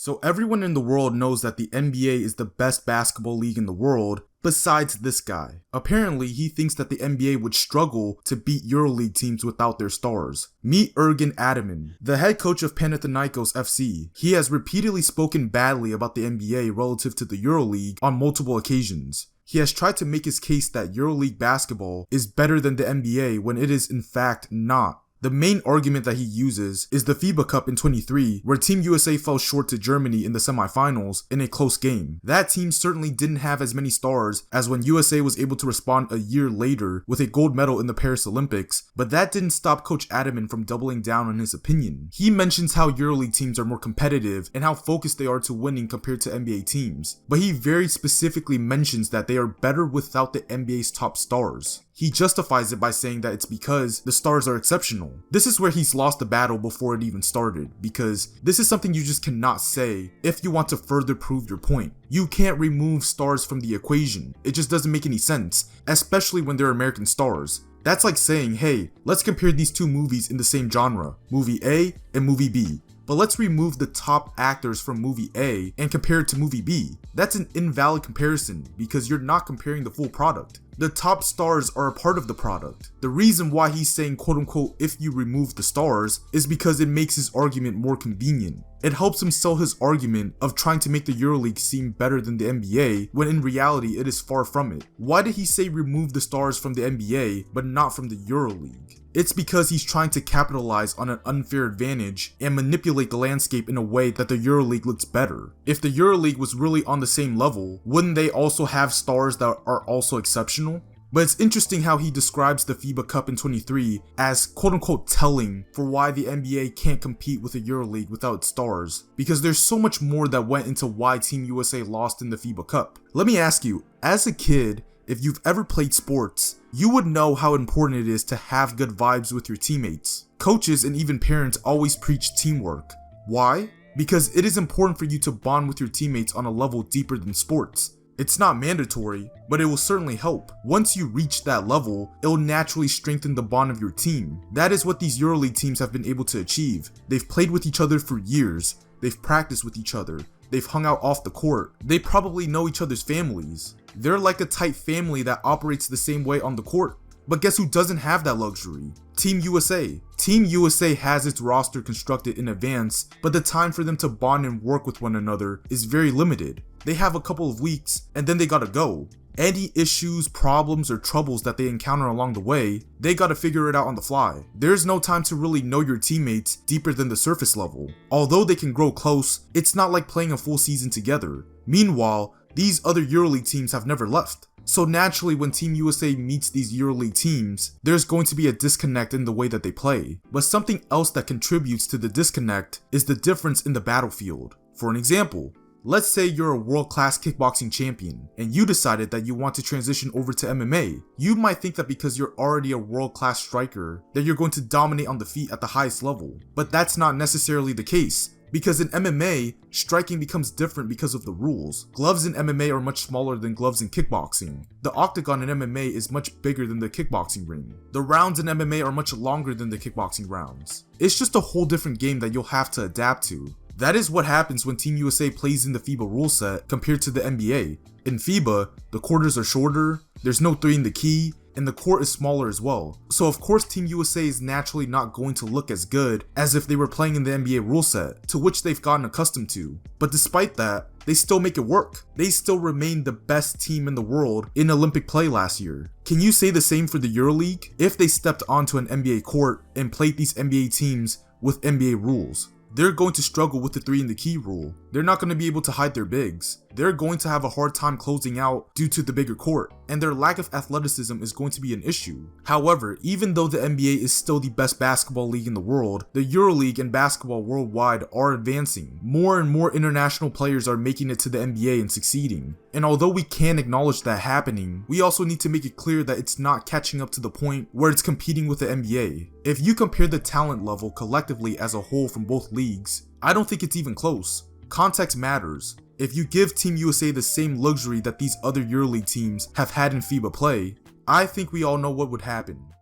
So everyone in the world knows that the NBA is the best basketball league in the world, besides this guy. Apparently, he thinks that the NBA would struggle to beat Euroleague teams without their stars. Meet Ergin Ataman, the head coach of Panathinaikos FC. He has repeatedly spoken badly about the NBA relative to the Euroleague on multiple occasions. He has tried to make his case that Euroleague basketball is better than the NBA when it is in fact not. The main argument that he uses is the FIBA Cup in 23, where Team USA fell short to Germany in the semifinals in a close game. That team certainly didn't have as many stars as when USA was able to respond a year later with a gold medal in the Paris Olympics, but that didn't stop Coach Ataman from doubling down on his opinion. He mentions how EuroLeague teams are more competitive and how focused they are to winning compared to NBA teams, but he very specifically mentions that they are better without the NBA's top stars. He justifies it by saying that it's because the stars are exceptional. This is where he's lost the battle before it even started, because this is something you just cannot say if you want to further prove your point. You can't remove stars from the equation. It just doesn't make any sense, especially when they're American stars. That's like saying, hey, let's compare these two movies in the same genre, movie A and movie B. But let's remove the top actors from movie A and compare it to movie B. That's an invalid comparison because you're not comparing the full product. The top stars are a part of the product. The reason why he's saying quote unquote if you remove the stars is because it makes his argument more convenient. It helps him sell his argument of trying to make the EuroLeague seem better than the NBA when in reality it is far from it. Why did he say remove the stars from the NBA but not from the EuroLeague? It's because he's trying to capitalize on an unfair advantage and manipulate the landscape in a way that the EuroLeague looks better. If the EuroLeague was really on the same level, wouldn't they also have stars that are also exceptional? But it's interesting how he describes the FIBA Cup in 23 as quote-unquote telling for why the NBA can't compete with the EuroLeague without its stars, because there's so much more that went into why Team USA lost in the FIBA Cup. Let me ask you, as a kid, if you've ever played sports, you would know how important it is to have good vibes with your teammates. Coaches and even parents always preach teamwork. Why? Because it is important for you to bond with your teammates on a level deeper than sports. It's not mandatory, but it will certainly help. Once you reach that level, it will naturally strengthen the bond of your team. That is what these EuroLeague teams have been able to achieve. They've played with each other for years. They've practiced with each other. They've hung out off the court. They probably know each other's families. They're like a tight family that operates the same way on the court. But guess who doesn't have that luxury? Team USA. Team USA has its roster constructed in advance, but the time for them to bond and work with one another is very limited. They have a couple of weeks and then they gotta go. Any issues, problems, or troubles that they encounter along the way, they gotta figure it out on the fly. There's no time to really know your teammates deeper than the surface level. Although they can grow close, it's not like playing a full season together. Meanwhile, these other EuroLeague teams have never left. So naturally, when Team USA meets these EuroLeague teams, there's going to be a disconnect in the way that they play. But something else that contributes to the disconnect is the difference in the battlefield. For an example, let's say you're a world-class kickboxing champion, and you decided that you want to transition over to MMA. You might think that because you're already a world-class striker, that you're going to dominate on the feet at the highest level. But that's not necessarily the case. Because in MMA, striking becomes different because of the rules. Gloves in MMA are much smaller than gloves in kickboxing. The octagon in MMA is much bigger than the kickboxing ring. The rounds in MMA are much longer than the kickboxing rounds. It's just a whole different game that you'll have to adapt to. That is what happens when Team USA plays in the FIBA rule set compared to the NBA. In FIBA, the quarters are shorter, there's no 3 in the key, and the court is smaller as well. So of course Team USA is naturally not going to look as good as if they were playing in the NBA rule set, to which they've gotten accustomed to. But despite that, they still make it work. They still remain the best team in the world in Olympic play last year. Can you say the same for the EuroLeague? If they stepped onto an NBA court and played these NBA teams with NBA rules, they're going to struggle with the 3 in the key rule. They're not going to be able to hide their bigs. They're going to have a hard time closing out due to the bigger court, and their lack of athleticism is going to be an issue. However, even though the NBA is still the best basketball league in the world, the EuroLeague and basketball worldwide are advancing. More and more international players are making it to the NBA and succeeding. And although we can acknowledge that happening, we also need to make it clear that it's not catching up to the point where it's competing with the NBA. If you compare the talent level collectively as a whole from both leagues, I don't think it's even close. Context matters. If you give Team USA the same luxury that these other EuroLeague teams have had in FIBA play, I think we all know what would happen.